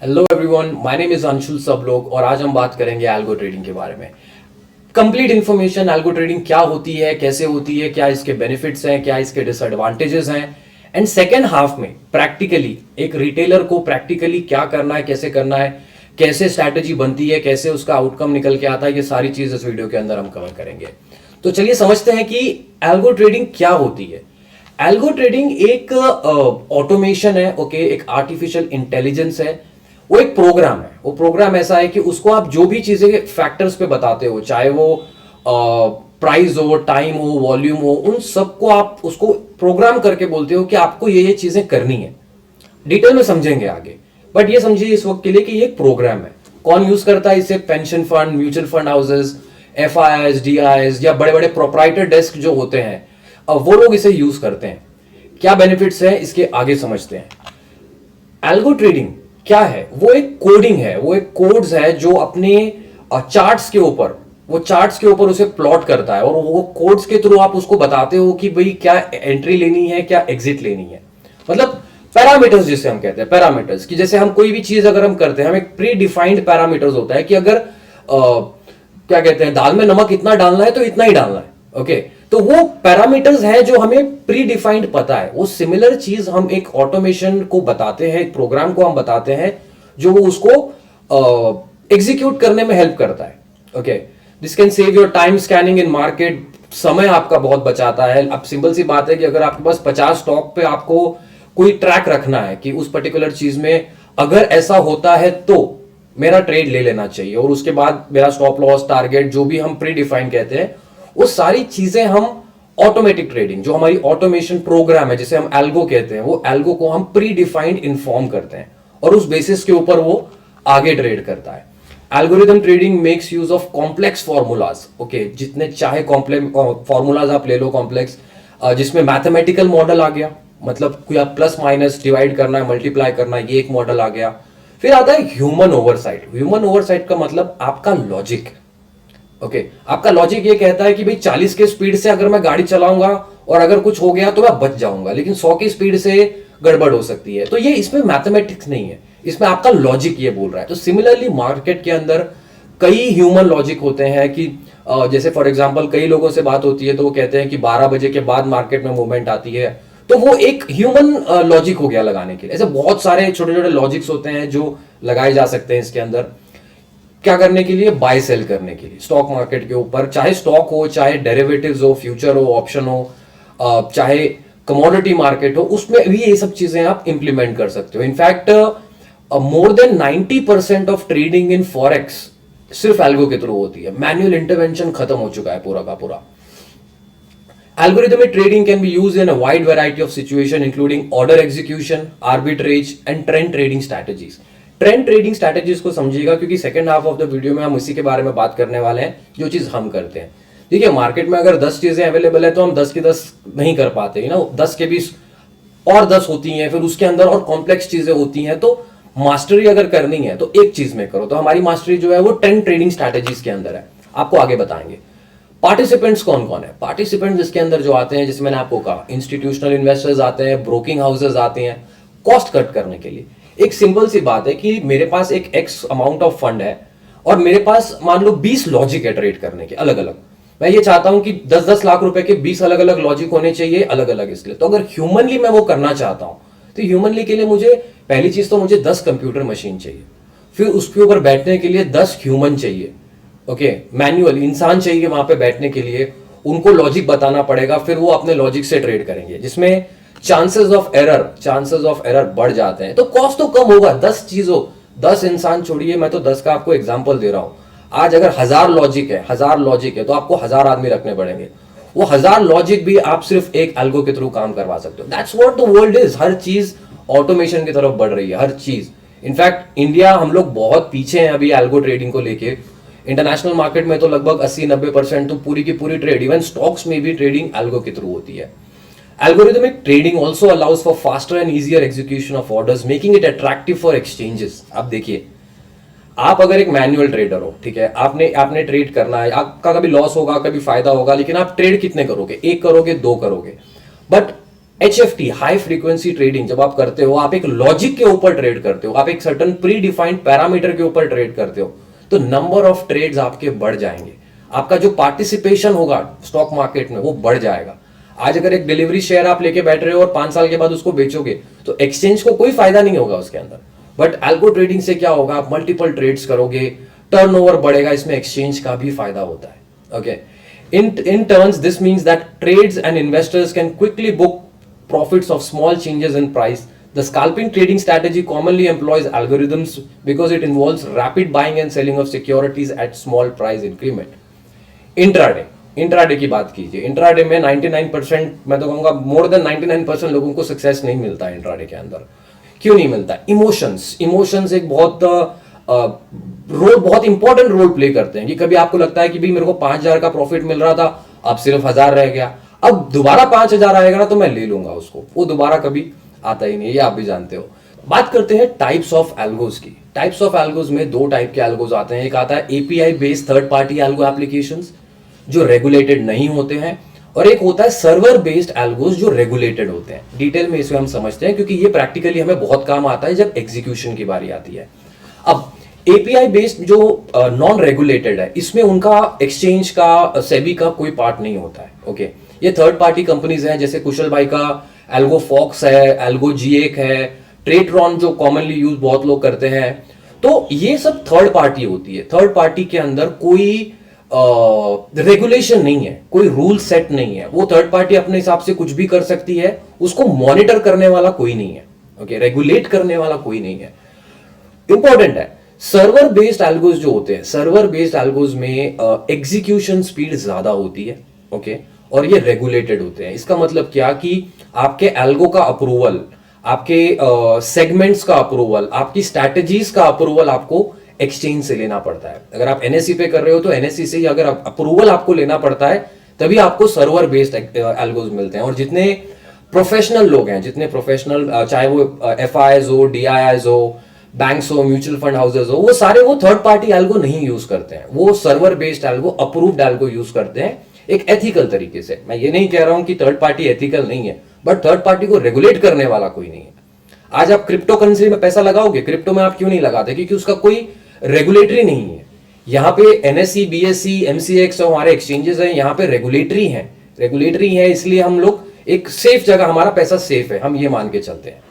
Hello everyone, my name is Anshul सबलोग और आज हम बात करेंगे एल्गो ट्रेडिंग के बारे में। कंप्लीट इन्फॉर्मेशन एल्गो ट्रेडिंग क्या होती है, कैसे होती है, क्या इसके बेनिफिट्स हैं, क्या इसके डिसएडवांटेजेस हैं, एंड सेकेंड हाफ में प्रैक्टिकली एक रिटेलर को प्रैक्टिकली क्या करना है, कैसे करना है, कैसे स्ट्रैटेजी बनती है, कैसे उसका आउटकम निकल के आता है, ये सारी चीज इस वीडियो के अंदर हम कवर करेंगे। तो चलिए समझते हैं कि एल्गो ट्रेडिंग क्या होती है। एल्गो ट्रेडिंग एक ऑटोमेशन है, ओके, एक आर्टिफिशियल इंटेलिजेंस है, वो एक प्रोग्राम है। वो प्रोग्राम ऐसा है कि उसको आप जो भी चीजें फैक्टर्स पे बताते हो, चाहे वो प्राइस हो, टाइम हो, वॉल्यूम हो, उन सबको आप उसको प्रोग्राम करके बोलते हो कि आपको ये चीजें करनी है। डिटेल में समझेंगे आगे, बट ये समझिए इस वक्त के लिए कि ये एक प्रोग्राम है। कौन यूज करता है इसे? Pension fund, mutual fund houses, FIIs, DIIs या बड़े बड़े प्रोप्राइटर डेस्क जो होते हैं, वो लोग इसे यूज करते हैं। क्या बेनिफिट्स है इसके आगे समझते हैं। एल्गो ट्रेडिंग क्या है? वो एक कोडिंग है, वो एक कोड्स है जो अपने चार्ट्स के ऊपर, वो चार्ट्स के ऊपर उसे प्लॉट करता है और वो कोड्स के थ्रू आप उसको बताते हो कि भाई क्या एंट्री लेनी है, क्या एग्जिट लेनी है। मतलब पैरामीटर्स जिसे हम कहते हैं, पैरामीटर्स कि जैसे हम कोई भी चीज अगर हम करते हैं, हम एक प्री डिफाइंड पैरामीटर्स होता है कि अगर क्या कहते हैं, दाल में नमक इतना डालना है तो इतना ही डालना है, ओके। तो वो पैरामीटर्स है जो हमें प्री डिफाइंड पता है। वो सिमिलर चीज हम एक ऑटोमेशन को बताते हैं, एक प्रोग्राम को हम बताते हैं जो वो उसको एग्जीक्यूट करने में हेल्प करता है, okay. This can save your time scanning in market, समय आपका बहुत बचाता है। अब सिंपल सी बात है कि अगर आपके पास 50 स्टॉक पे आपको कोई ट्रैक रखना है कि उस पर्टिकुलर चीज में अगर ऐसा होता है तो मेरा ट्रेड ले लेना चाहिए, और उसके बाद मेरा स्टॉप लॉस, टारगेट, जो भी हम प्री डिफाइन कहते हैं, वो सारी चीजें हम ऑटोमेटिक ट्रेडिंग, जो हमारी ऑटोमेशन प्रोग्राम है जिसे हम एल्गो कहते हैं, वो एल्गो को हम प्री डिफाइंड इन्फॉर्म करते हैं और उस बेसिस के ऊपर वो आगे ट्रेड करता है। Algorithm trading makes use of complex formulas, okay. जितने चाहे कॉम्प्लेक्स फॉर्मूलाज आप ले लो, कॉम्प्लेक्स, जिसमें मैथमेटिकल मॉडल आ गया, मतलब कोई आप प्लस माइनस डिवाइड करना है, मल्टीप्लाई करना है, ये एक मॉडल आ गया। फिर आता है ह्यूमन ओवरसाइट। ह्यूमन ओवरसाइट का मतलब आपका लॉजिक, ओके। आपका लॉजिक ये कहता है कि भाई 40 के स्पीड से अगर मैं गाड़ी चलाऊंगा और अगर कुछ हो गया तो मैं बच जाऊंगा, लेकिन 100 की स्पीड से गड़बड़ हो सकती है। तो ये इसमें मैथमेटिक्स नहीं है, इसमें आपका लॉजिक ये बोल रहा है। तो सिमिलरली मार्केट के अंदर कई ह्यूमन लॉजिक होते हैं कि जैसे फॉर एग्जांपल कई लोगों से बात होती है तो वो कहते हैं कि 12 बजे के बाद मार्केट में मूवमेंट आती है, तो वो एक ह्यूमन लॉजिक हो गया लगाने के लिए। ऐसे बहुत सारे छोटे छोटे लॉजिक्स होते हैं जो लगाए जा सकते हैं इसके अंदर। क्या करने के लिए? बाय सेल करने के लिए स्टॉक मार्केट के ऊपर, चाहे स्टॉक हो, चाहे डेरिवेटिव्स हो, फ्यूचर हो, ऑप्शन हो, चाहे कमोडिटी मार्केट हो, उसमें भी ये सब चीजें आप इंप्लीमेंट कर सकते हो। In fact more than 90% of trading in forex सिर्फ एल्गो के थ्रू होती है। मैनुअल इंटरवेंशन खत्म हो चुका है पूरा का पूरा। Algorithmic trading can be used in a wide variety of situations, including order execution, arbitrage, and trend trading strategies. Trend trading strategies को समझिएगा क्योंकि second half of the video में हम इसी के बारे में बात करने वाले हैं, जो चीज हम करते हैं। देखिए, मार्केट में अगर 10 चीजें अवेलेबल है तो हम 10 की 10 नहीं कर पाते, ना 10 के 20 और 10 होती हैं, फिर उसके अंदर और कॉम्प्लेक्स चीजें होती हैं। तो मास्टरी अगर करनी है तो एक चीज में करो। तो हमारी मास्टरी जो है वो ट्रेंड ट्रेडिंग स्ट्रैटेजीज के अंदर है, आपको आगे बताएंगे। पार्टिसिपेंट्स कौन कौन है? पार्टिसिपेंट जिसके अंदर जो आते हैं, जैसे मैंने आपको कहा, इंस्टीट्यूशनल इन्वेस्टर्स आते हैं, ब्रोकिंग हाउसेज आते हैं कॉस्ट कट करने के लिए। एक सिंपल सी बात है कि मेरे पास एक एक्स अमाउंट ऑफ फंड है और मेरे पास मान लो 20 लॉजिक है ट्रेड करने के अलग अलग। मैं ये चाहता हूं कि 10-10 लाख रुपए के 20 अलग अलग लॉजिक होने चाहिए अलग अलग इसलिए। तो अगर ह्यूमनली मैं वो करना चाहता हूं तो ह्यूमनली के लिए मुझे पहली चीज तो मुझे 10 कंप्यूटर मशीन चाहिए, फिर उसके ऊपर बैठने के लिए 10 ह्यूमन चाहिए, ओके। मैन्युअल इंसान चाहिए वहां पे बैठने के लिए, उनको लॉजिक बताना पड़ेगा, फिर वो अपने लॉजिक से ट्रेड करेंगे, जिसमें चांसेस ऑफ एरर बढ़ जाते हैं। तो कॉस्ट तो कम होगा। 10 चीजों, 10 इंसान छोड़िए, मैं तो 10 का आपको एग्जांपल दे रहा हूं। आज अगर 1000 लॉजिक है तो आपको 1000 आदमी रखने पड़ेंगे। वो 1000 लॉजिक भी आप सिर्फ एक एल्गो के थ्रू काम करवा सकते हो। That's what the world is. हर चीज ऑटोमेशन की तरफ बढ़ रही है, हर चीज। इनफैक्ट इंडिया, हम लोग बहुत पीछे हैं अभी एल्गो ट्रेडिंग को लेके। इंटरनेशनल मार्केट में तो लगभग 80-90% तो पूरी की पूरी ट्रेड, इवन स्टॉक्स में भी ट्रेडिंग एल्गो के थ्रू होती है। Algorithmic trading also allows for faster and easier execution of orders, making it attractive for exchanges. आप देखिए, आप अगर एक मैनुअल ट्रेडर हो, ठीक है, आपने ट्रेड करना है, आपका कभी लॉस होगा, कभी फायदा होगा, लेकिन आप ट्रेड कितने करोगे? 1 करोगे, 2 करोगे। But HFT, high frequency trading, जब आप करते हो, आप एक लॉजिक के ऊपर ट्रेड करते हो, आप एक सर्टन प्री डिफाइंड पैरामीटर के ऊपर ट्रेड करते हो, तो नंबर ऑफ ट्रेड्स आपके बढ़ जाएंगे, आपका जो पार्टिसिपेशन होगा स्टॉक मार्केट में वो बढ़ जाएगा। आज अगर एक डिलीवरी शेयर आप लेके बैठ रहे हो और 5 साल के बाद उसको बेचोगे तो एक्सचेंज को कोई फायदा नहीं होगा उसके अंदर। बट एल्गो ट्रेडिंग से क्या होगा, आप मल्टीपल ट्रेड्स करोगे, टर्नओवर बढ़ेगा, इसमें एक्सचेंज का भी फायदा होता है। Okay, in turns this means that trades and investors can quickly book profits of small changes in price. The scalping trading strategy commonly employs algorithms because it involves rapid buying and selling of securities at small price increment. Intraday की बात कीजिए, intraday में 99%, मैं तो कहूंगा more than 99% लोगों को success नहीं मिलता है इंट्राडे के अंदर। क्यों नहीं मिलता? इमोशंस एक बहुत इंपॉर्टेंट रोल प्ले करते हैं। कि कभी आपको लगता है कि भाई मेरे को 5,000 का प्रॉफिट मिल रहा था, अब सिर्फ 1,000 रह गया, अब दोबारा 5,000 आएगा ना तो मैं ले लूंगा उसको, वो दोबारा कभी आता ही नहीं, ये आप भी जानते हो। बात करते हैं टाइप्स ऑफ एल्गोज की। टाइप्स ऑफ एल्गोज में 2 टाइप के एल्गोज आते हैं। एक आता है API based third party algo applications जो रेगुलेटेड नहीं होते हैं, और एक होता है सर्वर बेस्ड एल्गोज जो रेगुलेटेड होते हैं। डिटेल में इसे हम समझते हैं क्योंकि ये प्रैक्टिकली हमें बहुत काम आता है जब एग्जीक्यूशन की बारी आती है। अब एपीआई बेस्ड जो नॉन रेगुलेटेड है, इसमें उनका एक्सचेंज का, सेबी का कोई पार्ट नहीं होता है। ओके, ये थर्ड पार्टी कंपनीज हैं, जैसे कुशल भाई का एल्गो फॉक्स है, एल्गो जी1 है, ट्रेडरॉन जो कॉमनली यूज बहुत लोग करते हैं। तो ये सब थर्ड पार्टी होती है। थर्ड पार्टी के अंदर कोई रेगुलेशन नहीं है, कोई रूल सेट नहीं है, वो थर्ड पार्टी अपने हिसाब से कुछ भी कर सकती है, उसको मॉनिटर करने वाला कोई नहीं है। ओके, रेगुलेट करने वाला कोई नहीं है। इंपॉर्टेंट है, सर्वर बेस्ड एल्गोज जो होते हैं, सर्वर बेस्ड एल्गोज में एग्जीक्यूशन स्पीड ज्यादा होती है। ओके, और ये रेगुलेटेड होते हैं। इसका मतलब क्या कि आपके एल्गो का अप्रूवल, आपके सेगमेंट्स का अप्रूवल, आपकी स्ट्रैटेजीज का अप्रूवल आपको एक्सचेंज से लेना पड़ता है। अगर आप एनएससी पे कर रहे हो तो एनएससी से ही अगर अप्रूवल आपको लेना पड़ता है, तभी आपको सर्वर बेस्ड एल्गोज मिलते हैं। और जितने प्रोफेशनल लोग हैं, जितने प्रोफेशनल, चाहे वो एफआईआईज हो, डीआईआईज हो, बैंक्स हो, म्यूचुअल फंड हाउसेज हो, वो सारे वो थर्ड पार्टी एल्गो नहीं यूज करते हैं, वो server based algo, approved algo use करते हैं एक एथिकल तरीके से। मैं ये नहीं कह रहा हूं कि थर्ड पार्टी एथिकल नहीं है, बट थर्ड पार्टी को रेगुलेट करने वाला कोई नहीं है। आज आप क्रिप्टो करेंसी में पैसा लगाओगे, क्रिप्टो में आप क्यों नहीं लगाते? क्योंकि उसका कोई रेगुलेटरी नहीं है। यहाँ पे एनएससी, बीएससी, एमसीएक्स और हमारे एक्सचेंजेस हैं, यहाँ पे रेगुलेटरी है, इसलिए हम लोग एक सेफ जगह, हमारा पैसा सेफ है, हम ये मान के चलते हैं।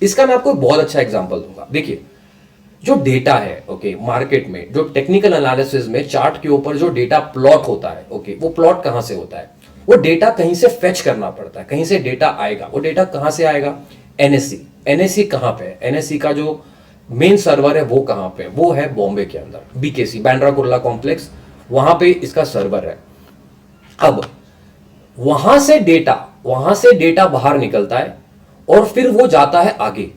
इसका मैं आपको बहुत अच्छा एग्जांपल दूंगा। देखिए, जो डेटा है, ओके, मार्केट में जो टेक्निकल एनालिसिस में चार्ट के ऊपर जो डेटा प्लॉट होता है, ओके, वो प्लॉट कहां से होता है? वो डेटा कहीं से फेच करना पड़ता है, कहीं से डेटा आएगा। वो डेटा कहां से आएगा? एनएससी कहां पे है? एनएससी का जो मेन सर्वर है वो कहां पे? वो है बॉम्बे के अंदर, बीकेसी, बांद्रा कुर्ला कॉम्प्लेक्स, वहां पे इसका सर्वर है। अब वहां से डेटा बाहर निकलता है और फिर वो जाता है आगे।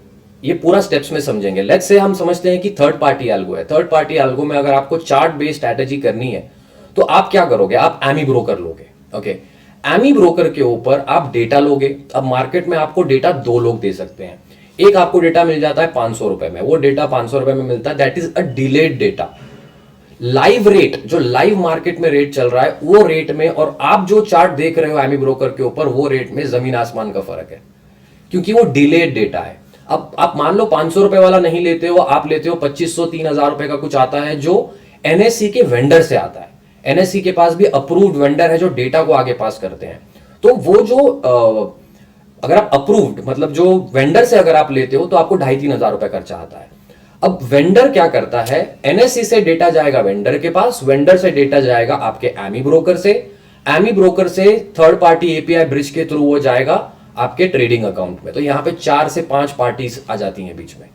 ये पूरा स्टेप्स में समझेंगे। लेट्स से हम समझते हैं कि थर्ड पार्टी एल्गो है। थर्ड पार्टी एल्गो में अगर आपको चार्ट बेस्ड स्ट्रैटेजी करनी है तो आप क्या करोगे? आप एमी ब्रोकर लोगे। ओके, एमी ब्रोकर के ऊपर आप डेटा लोगे। अब मार्केट में आपको डेटा 2 लोग दे सकते हैं। एक आपको डेटा मिल जाता है 500 रुपए में, वो डेटा 500 रुपए में मिलता है, that is a delayed data. Live rate, जो लाइव मार्केट में रेट चल रहा है, वो रेट में और आप जो चार्ट देख रहे हो एमी ब्रोकर के ऊपर, वो रेट में जमीन आसमान का फर्क है, क्योंकि वो डिलेड डेटा है। अब आप मान लो 500 रुपए वाला नहीं लेते हो, आप लेते हो 2500, 3000 रुपए का कुछ आता है जो एनएससी के वेंडर से आता है। एनएससी के पास भी अप्रूव्ड वेंडर है जो डेटा को आगे पास करते हैं। तो वो जो अगर आप अप्रूव्ड, मतलब जो वेंडर से अगर आप लेते हो तो आपको 2500-3000 रुपए खर्चा आता है। अब वेंडर क्या करता है? एनएससी से डेटा जाएगा वेंडर के पास, वेंडर से डेटा जाएगा आपके एमी ब्रोकर से, एमी ब्रोकर से थर्ड पार्टी एपीआई ब्रिज के थ्रू वो जाएगा आपके ट्रेडिंग अकाउंट में। तो यहां पे 4 से 5 पार्टीज आ जाती हैं बीच में।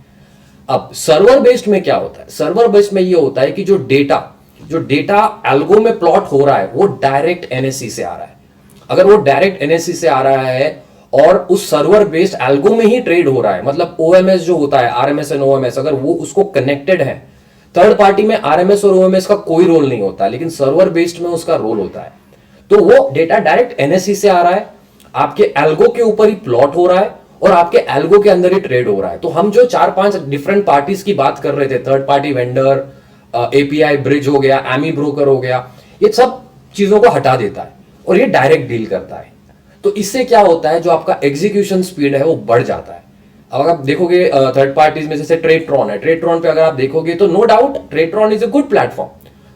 अब सर्वर बेस्ड में क्या होता है? सर्वर बेस्ड में ये होता है कि जो डेटा एल्गो में प्लॉट हो रहा है वो डायरेक्ट एनएससी से आ रहा है। अगर वो डायरेक्ट एनएससी से आ रहा है और उस सर्वर बेस्ड एल्गो में ही ट्रेड हो रहा है, मतलब ओएमएस जो होता है, आरएमएस एंड ओएमएस, अगर वो उसको कनेक्टेड है, थर्ड पार्टी में आरएमएस और ओएमएस का कोई रोल नहीं होता, लेकिन सर्वर बेस्ड में उसका रोल होता है। तो वो डेटा डायरेक्ट एनएससी से आ रहा है, आपके एल्गो के ऊपर ही प्लॉट हो रहा है और आपके एल्गो के अंदर ही ट्रेड हो रहा है। तो हम जो 4-5 डिफरेंट पार्टीज की बात कर रहे थे, third party vendor, API bridge हो गया, एमी ब्रोकर हो गया, ये सब चीजों को हटा देता है और ये डायरेक्ट डील करता है। तो इससे क्या होता है, जो आपका एग्जीक्यूशन स्पीड है वो बढ़ जाता है। अब अगर आप देखोगे थर्ड पार्टीज में जैसे ट्रेडट्रॉन है, ट्रेडट्रॉन पे अगर आप देखोगे तो no doubt Tradetron is a good platform,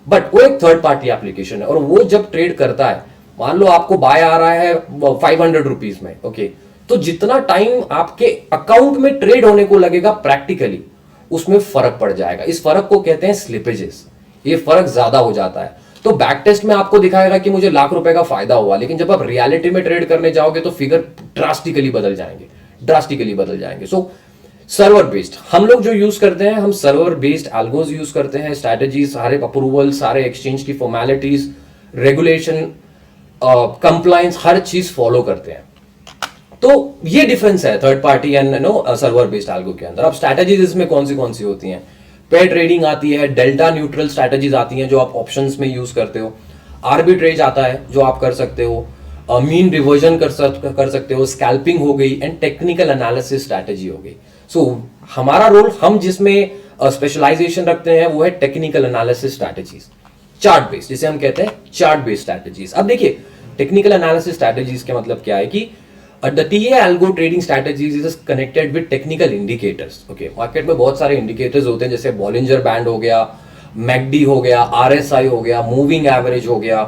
but वो एक थर्ड पार्टी एप्लीकेशन है, और वो जब ट्रेड करता है, मान लो आपको बाय आ रहा है 500 रुपीज में, ओके, तो जितना टाइम आपके अकाउंट में ट्रेड होने को लगेगा प्रैक्टिकली, उसमें फर्क पड़ जाएगा। इस फर्क को कहते हैं स्लिपेजेस। ये फर्क ज्यादा हो जाता है। तो बैक टेस्ट में आपको दिखाएगा कि मुझे लाख रुपए का फायदा हुआ, लेकिन जब आप रियलिटी में ट्रेड करने जाओगे तो फिगर ड्रास्टिकली बदल जाएंगे, ड्रास्टिकली बदल जाएंगे। सो सर्वर बेस्ड हम लोग जो यूज करते हैं, हम सर्वर बेस्ड एल्गोज यूज करते हैं, स्ट्रैटेजी, सारे अप्रूवल, सारे एक्सचेंज की फॉर्मेलिटीज, रेगुलेशन, कंप्लायंस, हर चीज फॉलो करते हैं। तो ये डिफरेंस है third party and server based algo के अंदर। अब स्ट्रैटेजीज इसमें कौन सी होती हैं? पेयर ट्रेडिंग आती है, डेल्टा न्यूट्रल स्ट्रैटेजीज आती हैं जो आप ऑप्शंस में यूज करते हो, आर्बिट्रेज आता है जो आप कर सकते हो, मीन रिवर्जन कर सकते हो, स्कैल्पिंग हो गई, एंड टेक्निकल एनालिसिस स्ट्रैटेजी हो गई। सो हमारा रोल, हम जिसमें स्पेशलाइजेशन रखते हैं वो है technical analysis strategies, chart based, जिसे हम कहते हैं चार्ट बेस्ड स्ट्रैटेजीज। अब देखिए टेक्निकल एनालिसिस स्ट्रैटेजीज के मतलब क्या है कि the TA algo trading strategies is connected with technical indicators. Okay, market में बहुत सारे इंडिकेटर्स होते हैं, जैसे बॉलिंजर बैंड हो गया, मैकडी हो गया, RSI हो गया, मूविंग एवरेज हो गया।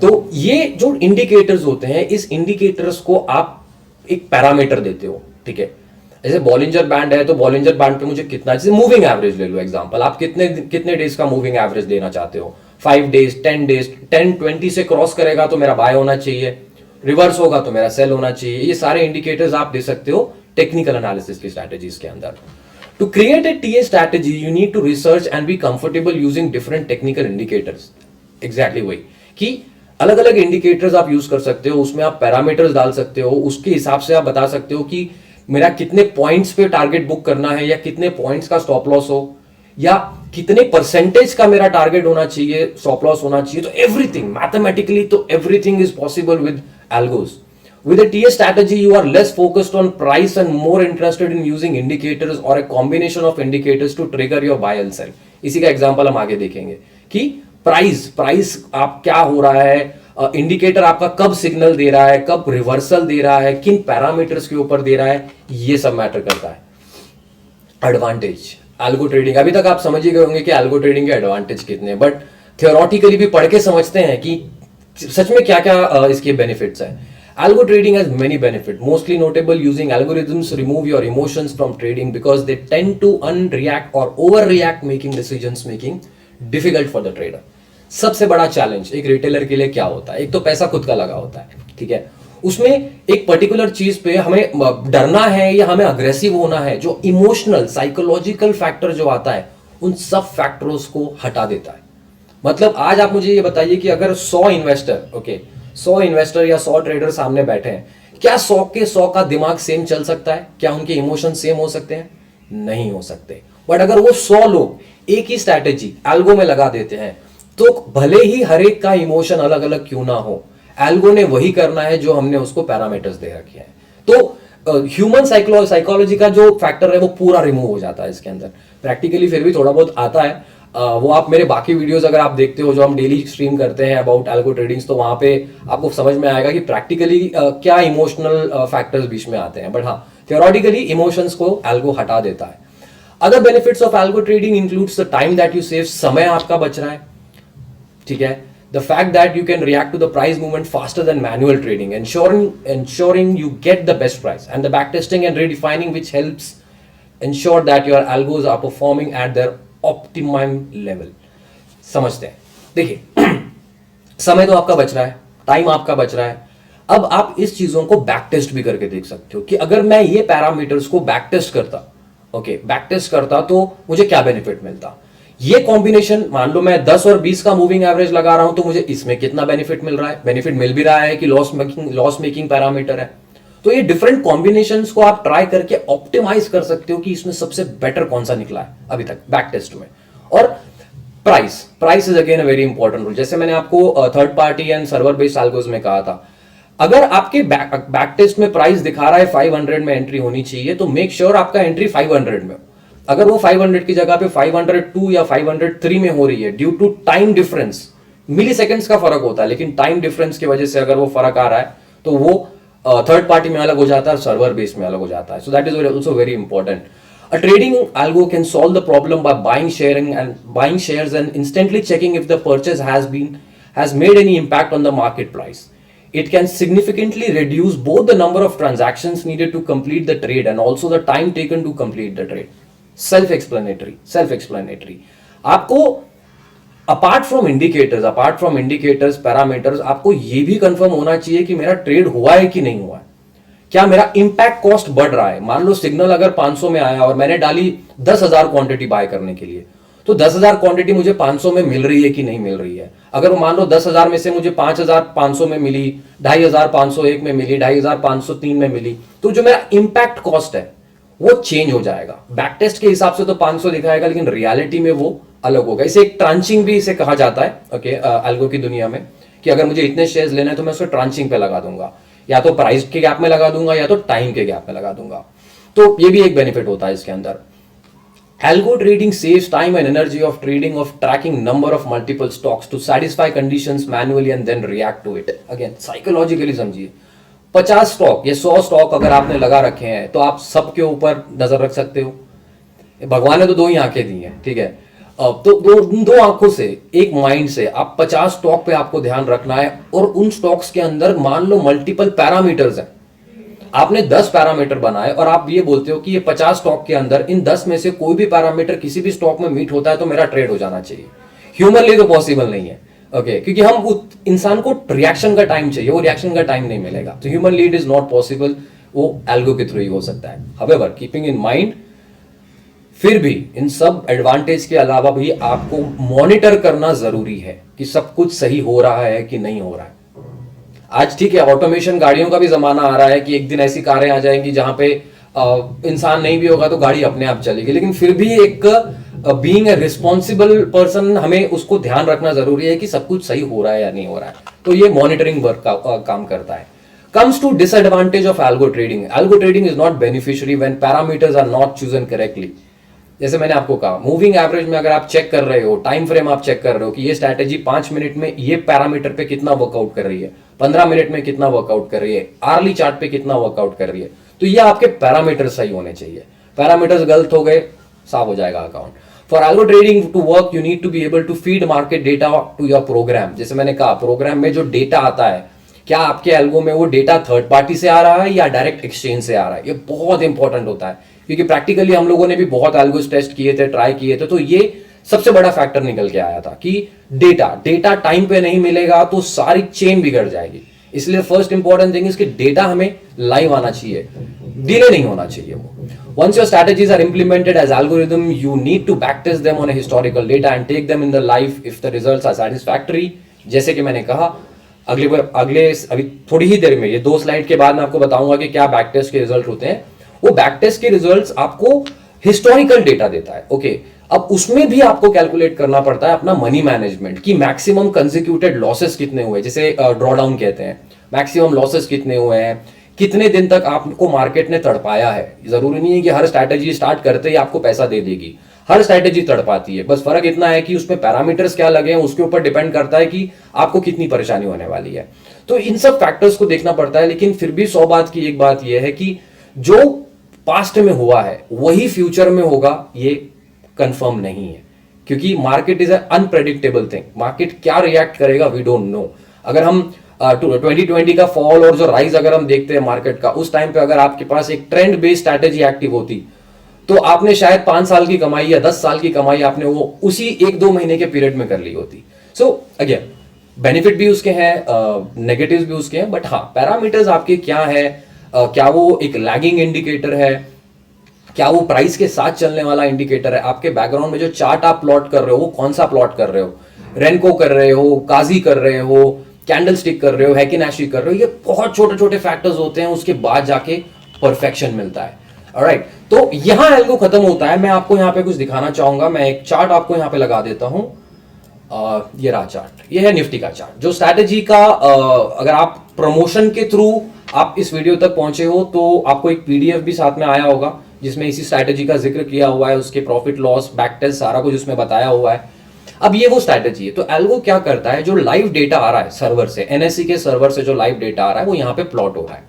तो ये जो इंडिकेटर्स होते हैं, इस इंडिकेटर्स को आप एक पैरामीटर देते हो, ठीक है। जैसे बॉलिंजर बैंड है तो बॉलिंजर बैंड पे मुझे कितना, जैसे मूविंग एवरेज ले लो एग्जांपल, आप कितने डेज का मूविंग एवरेज देना चाहते हो, 5 डेज, 10 डेज, 10-20 से क्रॉस करेगा तो मेरा बाय होना चाहिए, रिवर्स होगा तो मेरा सेल होना चाहिए। ये सारे इंडिकेटर्स आप दे सकते हो टेक्निकल एनालिसिस की स्ट्रैटेजीज के अंदर। To create a TA strategy you need to research and be comfortable using different technical indicators. Exactly वही कि अलग अलग इंडिकेटर्स आप यूज कर सकते हो, उसमें आप पैरामीटर्स डाल सकते हो, उसके हिसाब से आप बता सकते हो कि मेरा कितने पॉइंट्स पे टारगेट बुक करना है, या कितने पॉइंट्स का स्टॉप लॉस हो, या कितने परसेंटेज का मेरा टारगेट होना चाहिए, स्टॉप लॉस होना चाहिए। तो एवरीथिंग मैथमेटिकली, तो everything is possible with algos. With a TA strategy, you are less focused on price and more interested in using indicators or a combination of indicators to trigger your buy and sell. इसी का example हम आगे देखेंगे कि price आप क्या हो रहा है, इंडिकेटर आपका कब सिग्नल दे रहा है, कब रिवर्सल दे रहा है, किन पैरामीटर्स के ऊपर दे रहा है, ये सब मैटर करता है। एडवांटेज एल्गो ट्रेडिंग, अभी तक आप समझ ही गए होंगे कि एल्गो ट्रेडिंग के एडवांटेज कितने हैं, बट थियोरेटिकली भी पढ़ के समझते हैं कि सच में क्या क्या इसके बेनिफिट्स हैं। Algo trading has many benefits, mostly notable using algorithms remove your emotions from trading because they tend to unreact or overreact, making decisions making difficult for the trader. सबसे बड़ा चैलेंज एक रिटेलर के लिए क्या होता है? एक तो पैसा खुद का लगा होता है, ठीक है, उसमें एक पर्टिकुलर चीज पे हमें डरना है या हमें अग्रेसिव होना है, जो इमोशनल साइकोलॉजिकल फैक्टर जो आता है उन सब फैक्टर्स को हटा देता है। मतलब आज आप मुझे ये बताइए कि अगर 100 इन्वेस्टर या 100 ट्रेडर सामने बैठे हैं, क्या 100 के 100 का दिमाग सेम चल सकता है? क्या उनके इमोशन सेम हो सकते हैं? नहीं हो सकते। बट अगर वो 100 लोग एक ही स्ट्रैटेजी एल्गो में लगा देते हैं, तो भले ही हर एक का इमोशन अलग अलग क्यों ना हो, एल्गो ने वही करना है जो हमने उसको पैरामीटर्स दे रखे हैं। तो ह्यूमन साइकोलॉजी का जो फैक्टर है वो पूरा रिमूव हो जाता है इसके अंदर। प्रैक्टिकली फिर भी थोड़ा बहुत आता है, वो आप मेरे बाकी वीडियोस अगर आप देखते हो जो हम डेली स्ट्रीम करते हैं अबाउट एल्गो ट्रेडिंग्स, तो वहां पे आपको समझ में आएगा कि प्रैक्टिकली क्या इमोशनल फैक्टर्स बीच में आते हैं। बट हाँ, थियोरेटिकली इमोशंस को एल्गो हटा देता है। Other benefits of algo trading includes the time that you save, समय आपका बच रहा है, ठीक है, the fact that you can react to the price movement faster than manual trading, ensuring you get the best price, and the back testing and redefining which helps ensure that your algos are performing at their optimum level. समझते हैं, देखिए समय तो आपका बच रहा है, time आपका बच रहा है। अब आप इस चीजों को बैक टेस्ट भी करके देख सकते हो कि अगर मैं ये पैरामीटर्स को बैक टेस्ट करता, बैक टेस्ट करता तो मुझे क्या बेनिफिट मिलता। ये कॉम्बिनेशन, मान लो मैं 10 और 20 का मूविंग एवरेज लगा रहा हूं, तो मुझे इसमें कितना बेनिफिट मिल रहा है? बेनिफिट मिल भी रहा है कि लॉस मेकिंग पैरामीटर है। तो ये डिफरेंट कॉम्बिनेशंस को आप ट्राई करके ऑप्टिमाइज कर सकते हो कि इसमें सबसे बेटर कौन सा निकला है अभी तक बैक टेस्ट में। और price is again a very important rule. जैसे मैंने आपको third party and server based algos में कहा था, अगर आपके बैक टेस्ट में प्राइस दिखा रहा है 500 में एंट्री होनी चाहिए, तो मेक श्योर आपका एंट्री 500 में हो। अगर वो 500 की जगह पे 502 या 503 में हो रही है, due to time difference, milliseconds का फर्क होता है, लेकिन टाइम डिफरेंस की वजह से अगर वो फर्क आ रहा है, तो वो थर्ड पार्टी में अलग हो जाता है, सर्वर बेस में अलग हो जाता है. So that is also very important. A trading algo can solve the problem by buying shares and instantly checking if the purchase has made any impact on the market price. It can significantly reduce both the number of transactions needed to complete the trade and also the time taken to complete the trade. Self-explanatory. आपको apart from indicators parameters आपको ये भी confirm होना चाहिए कि मेरा trade हुआ है कि नहीं हुआ है. क्या मेरा इंपैक्ट कॉस्ट बढ़ रहा है. मान लो सिग्नल अगर 500 में आया और मैंने डाली 10,000 क्वांटिटी बाय करने के लिए, तो 10,000 क्वांटिटी मुझे 500 में मिल रही है कि नहीं मिल रही है. अगर वो मान लो 10,000 में से मुझे 5,500 में मिली, 2,501 में मिली, 2,503 में मिली, तो जो मेरा इंपैक्ट कॉस्ट है वो चेंज हो जाएगा. बैक टेस्ट के हिसाब से तो 500 दिखाएगा, लेकिन रियलिटी में वो अलग होगा. इसे एक ट्रांचिंग भी इसे कहा जाता है. ओके, एल्गो की दुनिया में, कि अगर मुझे इतने शेयर्स लेने हैं तो मैं उसको ट्रांचिंग पे लगा दूंगा, या तो प्राइस के गैप में लगा दूंगा या तो टाइम के गैप में लगा दूंगा. तो ये भी एक बेनिफिट होता है इसके अंदर. Algo trading saves time and energy of trading of tracking number of multiple stocks to satisfy conditions manually and then react to it. Again psychologically समझिए, 50 स्टॉक या 100 स्टॉक अगर आपने लगा रखे हैं तो आप सबके ऊपर नजर रख सकते हो. भगवान ने तो 2 ही आंखें दी हैं, ठीक है. तो दो आंखों से, एक माइंड से आप 50 स्टॉक पे आपको ध्यान रखना है. और उन स्टॉक्स के अंदर मान लो मल्टीपल पैरामीटर्स हैं, आपने 10 पैरामीटर बनाए और आप ये बोलते हो कि ये 50 स्टॉक के अंदर इन 10 में से कोई भी पैरामीटर किसी भी स्टॉक में मीट होता है तो मेरा ट्रेड हो जाना चाहिए. ह्यूमनली तो पॉसिबल नहीं है. ओके, क्योंकि हम इंसान को रिएक्शन का टाइम चाहिए, वो रिएक्शन का टाइम नहीं मिलेगा. तो human lead is not possible, वो एल्गो के थ्रू ही हो सकता है. हाउएवर, कीपिंग इन माइंड, फिर भी इन सब एडवांटेज के अलावा भी आपको मॉनिटर करना जरूरी है कि सब कुछ सही हो रहा है कि नहीं हो रहा है. आज ठीक है, ऑटोमेशन गाड़ियों का भी जमाना आ रहा है कि एक दिन ऐसी कारें आ जाएंगी जहां पे इंसान नहीं भी होगा तो गाड़ी अपने आप चलेगी. लेकिन फिर भी एक बीइंग ए रिस्पॉन्सिबल पर्सन हमें उसको ध्यान रखना जरूरी है कि सब कुछ सही हो रहा है या नहीं हो रहा है. तो ये मॉनिटरिंग वर्क का काम करता है. Comes to disadvantage of algo trading. Algo trading is not beneficiary when parameters are not chosen correctly. जैसे मैंने आपको कहा, मूविंग एवरेज में अगर आप चेक कर रहे हो, टाइम फ्रेम आप चेक कर रहे हो कि ये स्ट्रैटेजी 5 मिनट में ये पैरामीटर पे कितना वर्कआउट कर रही है, 15 मिनट में कितना वर्कआउट कर रही है, आर्ली चार्ट पे कितना वर्कआउट कर रही है, तो ये आपके पैरामीटर सही होने चाहिए. पैरामीटर्स गलत हो गए, साफ हो जाएगा account. For algo trading to work you need to be able to feed market data to your program. जैसे मैंने कहा, प्रोग्राम में जो डेटा आता है, क्या आपके एल्गो में वो डेटा थर्ड पार्टी से आ रहा है या डायरेक्ट एक्सचेंज से आ रहा है. ये बहुत इंपॉर्टेंट होता है, क्योंकि प्रैक्टिकली हम लोगों ने भी बहुत एल्गोस टेस्ट किए थे, ट्राई किए थे. तो ये सबसे बड़ा फैक्टर निकल के आया था कि डेटा टाइम पे नहीं मिलेगा तो सारी चेन बिगड़ जाएगी. इसलिए फर्स्ट इंपॉर्टेंट थिंग इज कि डेटा हमें लाइव आना चाहिए, डिले नहीं होना चाहिए वो. Once your strategies are implemented as algorithm, you need to backtest them on a historical data and take them in the live if the results are satisfactory. जैसे कि मैंने कहा, अभी थोड़ी ही देर में, ये 2 स्लाइड के बाद मैं आपको बताऊंगा कि क्या बैकटेस्ट के रिजल्ट होते हैं. वो बैकटेस्ट के रिजल्ट्स आपको हिस्टोरिकल डेटा देता है. ओके, अब उसमें भी आपको कैलकुलेट करना पड़ता है अपना मनी मैनेजमेंट, कि मैक्सिमम कंसेक्यूटेड लॉसेस कितने हुए, जैसे ड्रॉडाउन कहते हैं. मैक्सिमम लॉसेस कितने हुए हैं, कितने दिन तक आपको मार्केट ने तड़पाया है. जरूरी नहीं है कि हर स्ट्रैटेजी स्टार्ट करते ही आपको पैसा दे देगी, हर स्ट्रैटेजी तड़पाती है. बस फर्क इतना है कि उसमें पैरामीटर्स क्या लगे हैं, उसके ऊपर डिपेंड करता है कि आपको कितनी परेशानी होने वाली है. तो इन सब फैक्टर्स को देखना पड़ता है. लेकिन फिर भी 100 बात की एक बात यह है कि जो पास्ट में हुआ है वही फ्यूचर में होगा, ये कंफर्म नहीं है, क्योंकि market is an unpredictable thing. Market क्या रिएक्ट करेगा वी डोंट नो. अगर हम 2020 का फॉल और जो राइज अगर हम देखते हैं मार्केट का, उस टाइम पे अगर आपके पास एक ट्रेंड बेस्ड स्ट्रैटेजी एक्टिव होती तो आपने शायद 5 साल की कमाई या 10 साल की कमाई आपने वो उसी 1-2 महीने के पीरियड में कर ली होती. सो अगेन, बेनिफिट भी उसके हैं, नेगेटिव्स भी उसके हैं. बट हाँ, पैरामीटर्स आपके क्या है, क्या वो एक लैगिंग इंडिकेटर है, क्या वो प्राइस के साथ चलने वाला इंडिकेटर है, आपके बैकग्राउंड में जो चार्ट आप प्लॉट कर रहे हो वो कौन सा प्लॉट कर रहे हो, रेनको कर रहे हो, काजी कर रहे हो, कैंडल स्टिक कर रहे हो, हैकिनाशी कर रहे हो. ये बहुत छोटे छोटे फैक्टर्स होते हैं, उसके बाद जाके परफेक्शन मिलता है. ऑलराइट, तो यहां एल्गो खत्म होता है. मैं आपको यहां पे कुछ दिखाना चाहूंगा. मैं एक चार्ट आपको यहां पे लगा देता हूं. ये रहा चार्ट, ये है निफ्टी का चार्ट. जो स्ट्रैटेजी का अगर आप प्रमोशन के थ्रू आप इस वीडियो तक पहुंचे हो तो आपको एक पीडीएफ भी साथ में आया होगा जिसमें इसी स्ट्रैटेजी का जिक्र किया हुआ है, उसके प्रॉफिट लॉस बैक टेस्ट सारा कुछ उसमें बताया हुआ है. अब ये वो स्ट्रैटेजी है. तो एल्गो क्या करता है, जो लाइव डेटा आ रहा है सर्वर से, एनएससी के सर्वर से जो लाइव डेटा आ रहा है वो यहाँ पे प्लॉट हो रहा है.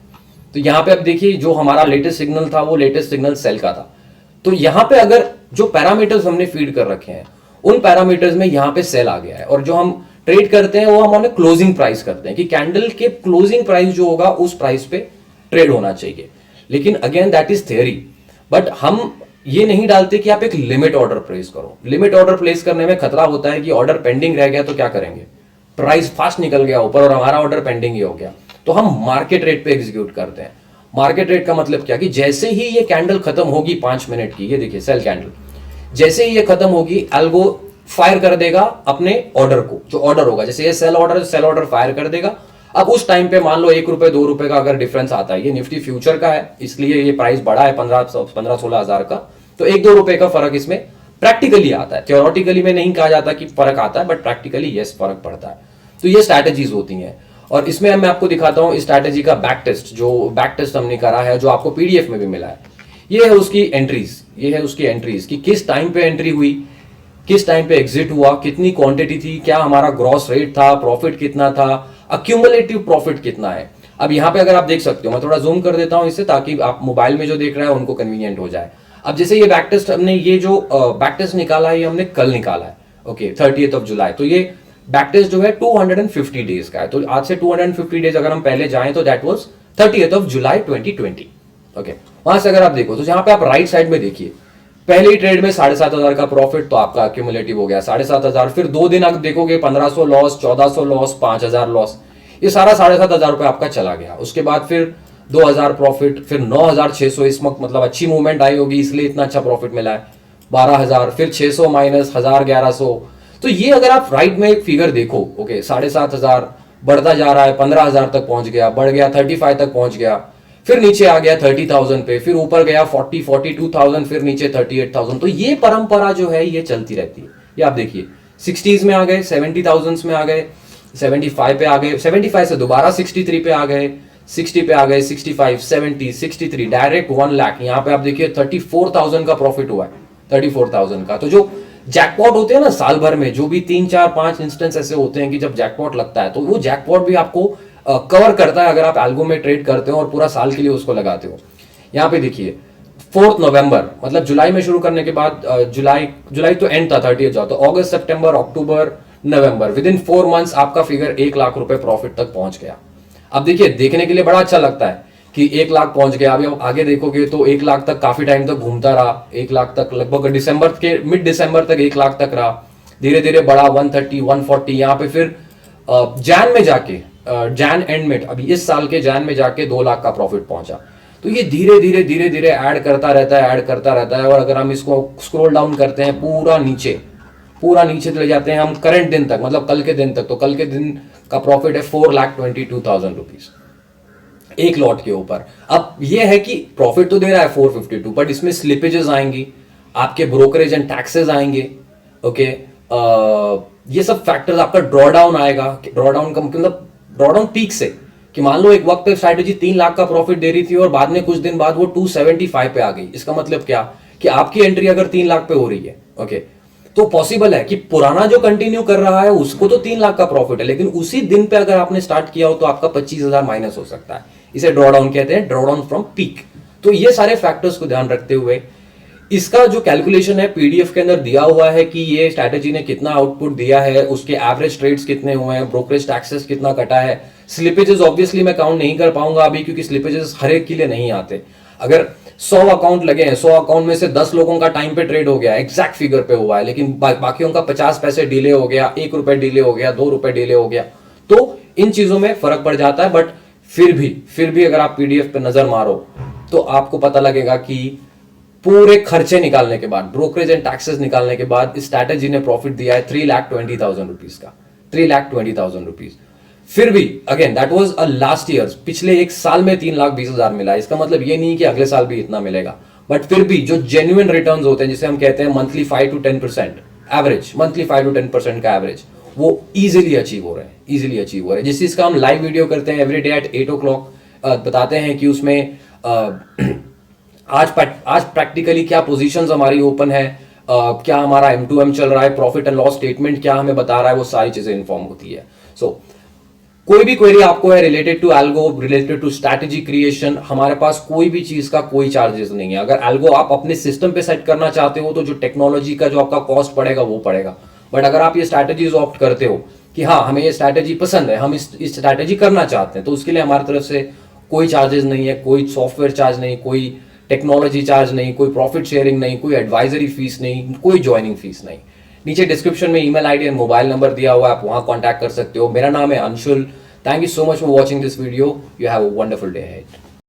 तो यहाँ पे अब देखिए जो हमारा लेटेस्ट सिग्नल था वो लेटेस्ट सिग्नल सेल का था। तो यहाँ पे अगर जो पैरामीटर्स हमने फीड कर रखे हैं उन पैरामीटर्स में यहाँ पे सेल आ गया है, और जो हम ट्रेड करते हैं वो हम उन्हें क्लोजिंग प्राइस करते हैं कि कैंडल के क्लोजिंग प्राइस जो होगा उस प्राइस पे ट्रेड होना चाहिए। लेकिन again that is theory, but हम ये नहीं डालते कि आप एक लिमिट ऑर्डर प्लेस करो। लिमिट ऑर्डर प्लेस करने में खतरा होता है कि ऑर्डर पेंडिंग रह गया तो क्या करेंगे, प्राइस फास्ट निकल गया ऊपर और हमारा ऑर्डर पेंडिंग ही हो गया। तो हम मार्केट रेट पे एग्जीक्यूट करते हैं। मार्केट रेट का मतलब क्या कि जैसे ही ये कैंडल खत्म होगी 5 मिनट की, ये देखिए सेल कैंडल, जैसे ही ये खत्म होगी एल्गो फायर कर देगा अपने ऑर्डर को, जो ऑर्डर होगा, जैसे ये सेल ऑर्डर फायर कर देगा। अब उस टाइम पे मान लो 1 रुपए 2 रुपए का अगर डिफरेंस आता है, ये निफ्टी फ्यूचर का है इसलिए ये प्राइस बढ़ा है 15-16 हजार का, तो 1-2 रुपए का फर्क इसमें प्रैक्टिकली आता है। थ्योरेटिकली में नहीं कहा जाता कि फर्क आता है, बट प्रैक्टिकली यस फर्क पड़ता है। तो ये स्ट्रैटेजीज होती हैं, और इसमें मैं आपको दिखाता हूं इस स्ट्रैटेजी का बैक टेस्ट, जो बैक टेस्ट हमने करा है, जो आपको पीडीएफ में भी मिला है। ये है उसकी एंट्रीज, ये है उसकी एंट्रीज कि किस टाइम पे एंट्री हुई, किस टाइम पे एग्जिट हुआ, कितनी क्वांटिटी थी, क्या हमारा ग्रॉस रेट था, प्रॉफिट कितना था, अक्यूमुलेटिव प्रॉफिट कितना है। अब यहां पे अगर आप देख सकते हो, मैं थोड़ा जूम कर देता हूं इससे ताकि आप मोबाइल में जो देख रहे हैं उनको कन्वीनियंट हो जाए। अब जैसे ये बैक टेस्ट हमने, ये जो बैक टेस्ट निकाला है ये हमने कल निकाला है, ओके 30th जुलाई। तो ये बैक टेस्ट जो है 250 डेज का है। तो आज से 250 डेज अगर हम पहले जाएं तो that was 30th July 2020, okay. वहां से अगर आप देखो तो यहां पे आप राइट साइड में देखिए, पहले ट्रेड में 7,500 का प्रॉफिट, तो आपका एक्यूमुलेटिव हो गया 7,500। फिर 2 दिन आप देखोगे 1500 लॉस, 1400 लॉस, 5000 लॉस, ये सारा 7,500 रुपए आपका चला गया। उसके बाद फिर 2000 प्रॉफिट, फिर 9,600, इस वक्त मतलब अच्छी मूवमेंट आई होगी इसलिए इतना अच्छा प्रॉफिट मिला है, 12,000, फिर 600 माइनस 1000, 1100। तो ये अगर आप राइट में एक फिगर देखो, ओके 7,500 बढ़ता जा रहा है, 15,000 तक पहुंच गया, बढ़ गया 35 तक पहुंच गया, फिर नीचे आ गया 30,000 पे, फिर ऊपर गया 42,000, फिर नीचे 38,000। तो ये परंपरा जो है ये चलती रहती है। ये आप देखिए 60s में आ गए, 70,000 में आ गए, 75 पे आ गए, 75 से दोबारा 63 पे आ गए, 60 पे आ गए, 65, 70, 63, डायरेक्ट 1 लाख। यहाँ पे आप देखिए 34,000 का प्रॉफिट हुआ है, 34,000 का। तो जो जैकपॉट होते हैं ना साल भर में, जो भी 3, 4, 5 इंस्टेंस ऐसे होते हैं कि जब जैकपॉट लगता है, तो वो जैकपॉट भी आपको कवर करता है अगर आप एल्गो में ट्रेड करते हो और पूरा साल के लिए उसको लगाते हो। यहाँ पे देखिए 4 नवंबर, मतलब जुलाई में शुरू करने के बाद, जुलाई तो एंड था 30th जाओ, तो अगस्त, सितंबर, अक्टूबर, नवंबर, विद इन 4 मंथ्स आपका फिगर 1 लाख रुपए प्रॉफिट तक पहुंच गया। अब देखिए देखने के लिए बड़ा अच्छा लगता है कि 1 लाख पहुंच गया। अभी आप आगे देखोगे तो 1 लाख तक काफी टाइम तक घूमता रहा, 1 लाख तक लगभग दिसंबर के मिड दिसंबर तक 1 लाख तक रहा, धीरे धीरे बढ़ा 130, 140, यहाँ पे फिर जैन में जाके, जैन एंड में, अभी इस साल के जैन में जाके 2 लाख का प्रॉफिट पहुंचा। तो ये धीरे धीरे ऐड करता रहता है, ऐड करता रहता है। और अगर हम इसको स्क्रॉल डाउन करते हैं पूरा नीचे चले जाते हैं हम करंट दिन तक, मतलब कल के दिन तक, तो कल के दिन का प्रॉफिट है 4,22,000 रुपीज एक लॉट के ऊपर। अब ये है कि प्रॉफिट तो दे रहा है 452, बट इसमें स्लिपेजेस आएंगी, आपके ब्रोकरेज एंड टैक्सेस आएंगे, ओके। ये सब फैक्टर्स, आपका ड्रॉडाउन आएगा, ड्रॉडाउन का मतलब ड्रॉडाउन पीक से, कि मान लो एक वक्त पे स्ट्रैटेजी 3 लाख का प्रॉफिट दे रही थी और बाद में कुछ दिन बाद वो 275 पे आ गई। इसका मतलब क्या कि आपकी एंट्री अगर 3 लाख पे हो रही है, ओके, तो पॉसिबल है कि पुराना जो कंटिन्यू कर रहा है उसको तो 3 लाख का प्रॉफिट है, लेकिन उसी दिन पे अगर आपने स्टार्ट किया हो तो आपका 25,000 माइनस हो सकता है। इसे ड्रॉडाउन कहते हैं, ड्रॉडाउन फ्रॉम पीक। तो ये सारे फैक्टर्स को ध्यान रखते हुए इसका जो कैलकुलेशन है पीडीएफ के अंदर दिया हुआ है कि ये स्ट्रैटेजी ने कितना आउटपुट दिया है, उसके एवरेज ट्रेड्स कितने हुए हैं, ब्रोकरेज टैक्सेस कितना कटा है, स्लिपेजेस ऑब्वियसली मैं काउंट नहीं कर पाऊंगा अभी, क्योंकि स्लिपेजेस हर एक के लिए नहीं आते। अगर 100 अकाउंट लगे हैं, 100 अकाउंट में से 10 लोगों का टाइम पे ट्रेड हो गया, एग्जैक्ट फिगर पे हुआ है, लेकिन बाकियों का 50 पैसे डिले हो गया, 1 रुपए डिले हो गया, 2 रुपए डिले हो गया, तो इन चीजों में फर्क पड़ जाता है। बट फिर भी अगर आप पीडीएफ पे नजर मारो तो आपको पता लगेगा कि पूरे खर्चे निकालने के बाद, ब्रोकरेज एंड टैक्सेस निकालने के बाद इस स्ट्रैटेजी ने प्रॉफिट दिया है 3,20,000 रुपीज का, 3,20,000 रुपीज। फिर भी again that was a last year, पिछले एक साल में 3,20,000 मिला। इसका मतलब ये नहीं कि अगले साल भी इतना मिलेगा, बट फिर भी जो जेन्युइन रिटर्न्स होते हैं, जिसे हम कहते हैं monthly 5 to 10% average, monthly 5 to 10% का एवरेज, वो इजीली अचीव हो रहे हैं, जिस चीज का हम लाइव वीडियो करते हैं एवरी डे एट 8 o'clock, बताते हैं कि उसमें आज प्रैक्टिकली क्या पोजीशंस हमारी ओपन है, क्या हमारा M2M चल रहा है, प्रॉफिट एंड लॉस स्टेटमेंट क्या हमें बता रहा है, वो सारी चीजें इन्फॉर्म होती है। सो कोई भी क्वेरी आपको है related to algo, related to strategy creation, हमारे पास कोई भी चीज का कोई चार्जेस नहीं है। अगर एल्गो आप अपने सिस्टम पे सेट करना चाहते हो तो जो टेक्नोलॉजी का जो आपका कॉस्ट पड़ेगा वो पड़ेगा। बट अगर आप ये स्ट्रैटेजीज ऑप्ट करते हो कि हाँ हमें ये स्ट्रैटेजी पसंद है, हम इस स्ट्रैटेजी करना चाहते हैं, तो उसके लिए हमारी तरफ से कोई चार्जेस नहीं है, कोई सॉफ्टवेयर चार्ज नहीं, कोई टेक्नोलॉजी चार्ज नहीं, कोई प्रॉफिट शेयरिंग नहीं, कोई एडवाइजरी फीस नहीं, कोई ज्वाइनिंग फीस नहीं। नीचे डिस्क्रिप्शन में email ID and mobile number दिया हुआ है, आप वहां कांटेक्ट कर सकते हो। मेरा नाम है Anshul. Thank you so much for watching this video. You have a wonderful day ahead.